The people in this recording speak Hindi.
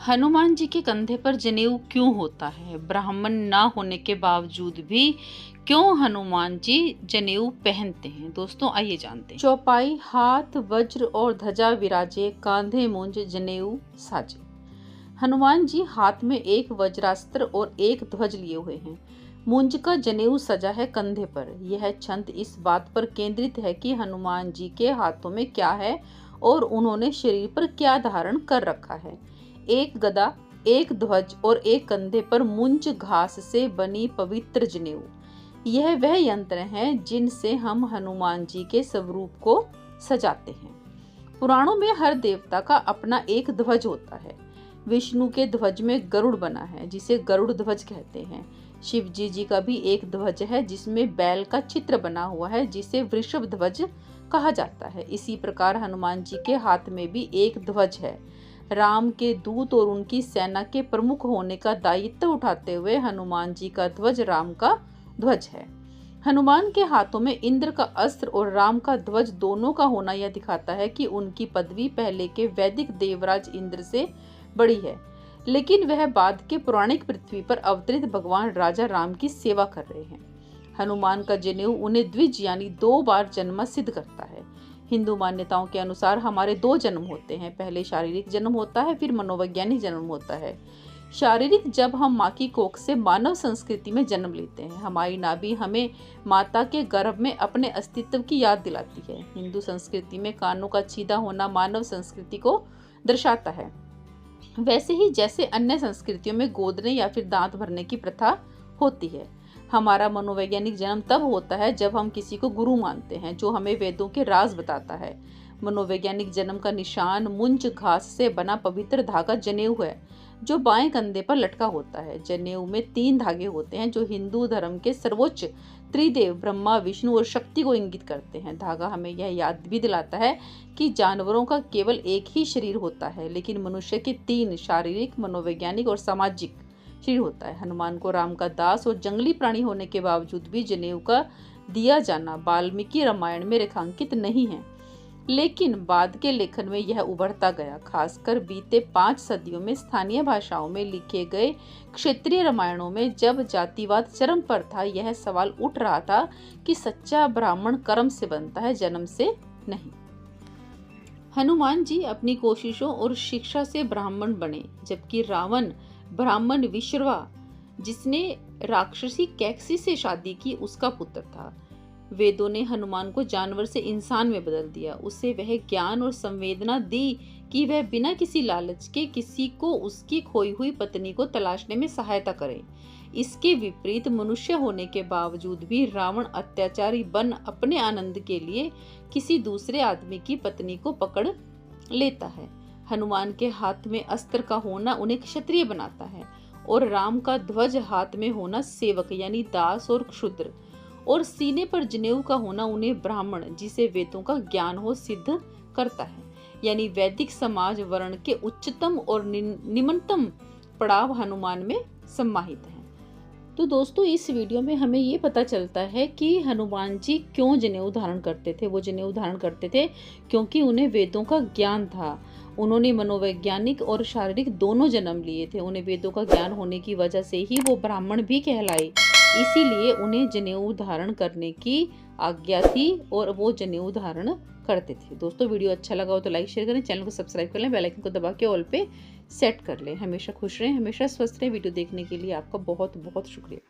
हनुमान जी के कंधे पर जनेऊ क्यों होता है? ब्राह्मण ना होने के बावजूद भी क्यों हनुमान जी जनेऊ पहनते हैं? दोस्तों आइए जानते हैं। चौपाई हाथ वज्र और ध्वजा विराजे, कांधे मूंज जनेऊ साजे। हनुमान जी हाथ में एक वज्रास्त्र और एक ध्वज लिए हुए हैं। मूंज का जनेऊ सजा है कंधे पर। यह छंद इस बात पर केंद्रित है कि हनुमान जी के हाथों में क्या है और उन्होंने शरीर पर क्या धारण कर रखा है। एक गदा, एक ध्वज और एक कंधे पर मूंज घास से बनी पवित्र जनेऊ। यह वह यंत्र हैं जिनसे हम हनुमान जी के स्वरूप को सजाते हैं। पुराणों में हर देवता का अपना एक ध्वज होता है। विष्णु के ध्वज में गरुड़ बना है, जिसे गरुड़ ध्वज कहते हैं। शिव जी का भी एक ध्वज है जिसमें बैल का चित्र बना हुआ है, जिसे वृषभ ध्वज कहा जाता है। इसी प्रकार हनुमान जी के हाथ में भी एक ध्वज है। राम के दूत और उनकी सेना के प्रमुख होने का दायित्व उठाते हुए हनुमान जी का ध्वज राम का ध्वज है। हनुमान के हाथों में इंद्र का अस्त्र और राम का ध्वज दोनों का होना यह दिखाता है कि उनकी पदवी पहले के वैदिक देवराज इंद्र से बड़ी है, लेकिन वह बाद के पौराणिक पृथ्वी पर अवतरित भगवान राजा राम की सेवा कर रहे हैं। हनुमान का जनेऊ उन्हें द्विज यानी 2 बार जन्म सिद्ध करता है। हिंदू मान्यताओं के अनुसार हमारे 2 जन्म होते हैं। पहले शारीरिक जन्म होता है, फिर मनोवैज्ञानिक जन्म होता है। शारीरिक, जब हम माँ की कोख से मानव संस्कृति में जन्म लेते हैं। हमारी नाभि हमें माता के गर्भ में अपने अस्तित्व की याद दिलाती है। हिंदू संस्कृति में कानों का छीदा होना मानव संस्कृति को दर्शाता है। वैसे ही जैसे अन्य संस्कृतियों में गोदने या फिर दांत भरने की प्रथा होती है। हमारा मनोवैज्ञानिक जन्म तब होता है जब हम किसी को गुरु मानते हैं, जो हमें वेदों के राज बताता है। मनोवैज्ञानिक जन्म का निशान मूंज घास से बना पवित्र धागा जनेऊ है, जो बाएं कंधे पर लटका होता है। जनेऊ में 3 धागे होते हैं, जो हिंदू धर्म के सर्वोच्च त्रिदेव ब्रह्मा, विष्णु और शक्ति को इंगित करते हैं। धागा हमें यह याद भी दिलाता है कि जानवरों का केवल एक ही शरीर होता है, लेकिन मनुष्य के 3 शारीरिक, मनोवैज्ञानिक और सामाजिक शरीर होता है। हनुमान को राम का दास और जंगली प्राणी होने के बावजूद भी जनेऊ का दिया जाना वाल्मीकि रामायण में रेखांकित नहीं है, लेकिन बाद के लेखन में यह उभरता गया। खासकर बीते 5 सदियों में स्थानीय भाषाओं में लिखे गए क्षेत्रीय रामायणों में जब जातिवाद चरम पर था, यह सवाल उठ रहा था कि सच्चा ब्राह्मण कर्म से बनता है, जन्म से नहीं। हनुमान जी अपनी कोशिशों और शिक्षा से ब्राह्मण बने, जबकि रावण ब्राह्मण विश्रवा, जिसने राक्षसी कैकसी से शादी की, उसका पुत्र था। वेदों ने हनुमान को जानवर से इंसान में बदल दिया। उसे वह ज्ञान और संवेदना दी कि वह बिना किसी लालच के किसी को उसकी खोई हुई पत्नी को तलाशने में सहायता करे। इसके विपरीत मनुष्य होने के बावजूद भी रावण अत्याचारी बन अपने आनंद के लिए किसी दूसरे आदमी की पत्नी को पकड़ लेता है। हनुमान के हाथ में अस्त्र का होना उन्हें क्षत्रिय बनाता है, और राम का ध्वज हाथ में होना सेवक यानी दास और क्षुद्र, और सीने पर जनेऊ का होना उन्हें ब्राह्मण, जिसे वेदों का ज्ञान हो, सिद्ध करता है। यानी वैदिक समाज वर्ण के उच्चतम और निम्नतम पड़ाव हनुमान में समाहित है। तो दोस्तों इस वीडियो में हमें ये पता चलता है कि हनुमान जी क्यों जनेऊ धारण करते थे। वो जनेऊ धारण करते थे क्योंकि उन्हें वेदों का ज्ञान था। उन्होंने मनोवैज्ञानिक और शारीरिक दोनों जन्म लिए थे। उन्हें वेदों का ज्ञान होने की वजह से ही वो ब्राह्मण भी कहलाए। इसीलिए उन्हें जनेऊ धारण करने की आज्ञा थी और वो जनेऊ धारण करते थे। दोस्तों वीडियो अच्छा लगा हो तो लाइक शेयर करें, चैनल को सब्सक्राइब कर लें, बेल आइकन को दबा के ऑल पे सेट कर लें। हमेशा खुश रहें, हमेशा स्वस्थ रहें। वीडियो देखने के लिए आपका बहुत बहुत शुक्रिया।